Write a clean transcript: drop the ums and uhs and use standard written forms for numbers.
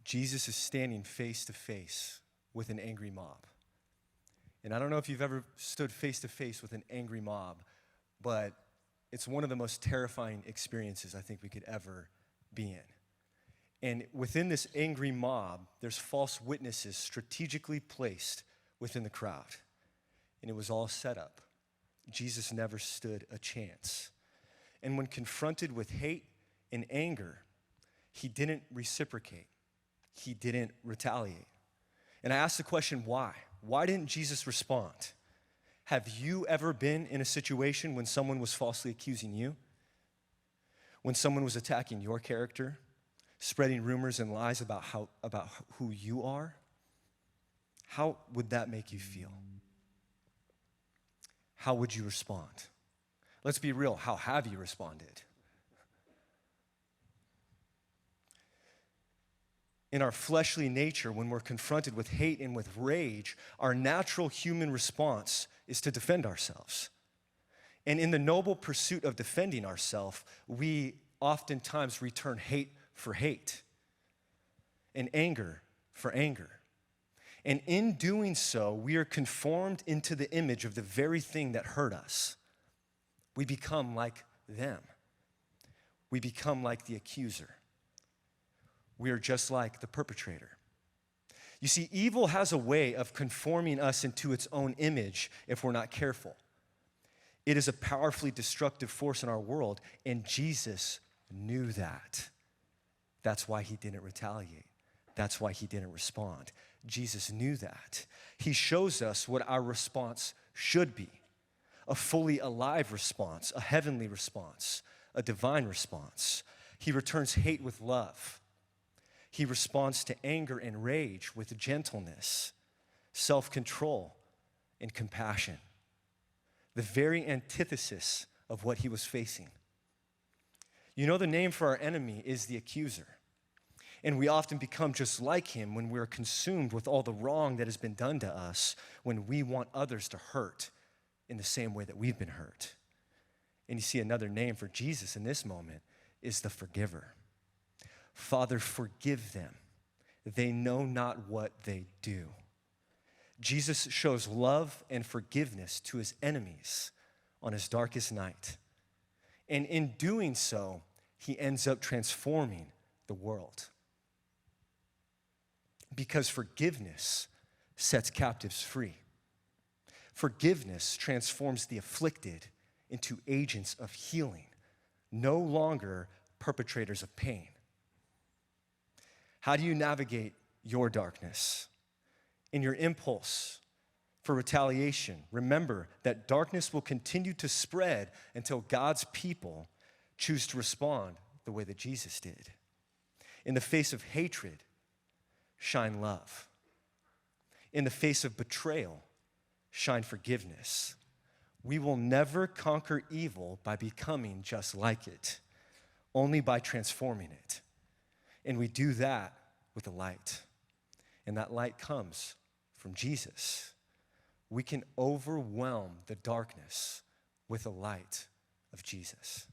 Jesus is standing face to face with an angry mob. And I don't know if you've ever stood face to face with an angry mob, but it's one of the most terrifying experiences I think we could ever be in. And within this angry mob, there's false witnesses strategically placed within the crowd. And it was all set up. Jesus never stood a chance. And when confronted with hate and anger, he didn't reciprocate. He didn't retaliate. And I asked the question, why? Why didn't Jesus respond? Have you ever been in a situation when someone was falsely accusing you? When someone was attacking your character, spreading rumors and lies about who you are? How would that make you feel? How would you respond? Let's be real, how have you responded? In our fleshly nature, when we're confronted with hate and with rage, our natural human response is to defend ourselves. And in the noble pursuit of defending ourselves, we oftentimes return hate for hate and anger for anger. And in doing so, we are conformed into the image of the very thing that hurt us. We become like them. We become like the accuser. We are just like the perpetrator. You see, evil has a way of conforming us into its own image if we're not careful. It is a powerfully destructive force in our world, and Jesus knew that. That's why he didn't retaliate. That's why he didn't respond. Jesus knew that. He shows us what our response should be: a fully alive response, a heavenly response, a divine response. He returns hate with love. He responds to anger and rage with gentleness, self-control, and compassion. The very antithesis of what he was facing. You know, the name for our enemy is the accuser. And we often become just like him when we're consumed with all the wrong that has been done to us, when we want others to hurt in the same way that we've been hurt. And you see, another name for Jesus in this moment is the forgiver. Father, forgive them. They know not what they do. Jesus shows love and forgiveness to his enemies on his darkest night. And in doing so, he ends up transforming the world. Because forgiveness sets captives free. Forgiveness transforms the afflicted into agents of healing, no longer perpetrators of pain. How do you navigate your darkness? In your impulse for retaliation, remember that darkness will continue to spread until God's people choose to respond the way that Jesus did. In the face of hatred, shine love. In the face of betrayal, shine forgiveness. We will never conquer evil by becoming just like it, only by transforming it. And we do that with the light. And that light comes from Jesus. We can overwhelm the darkness with the light of Jesus.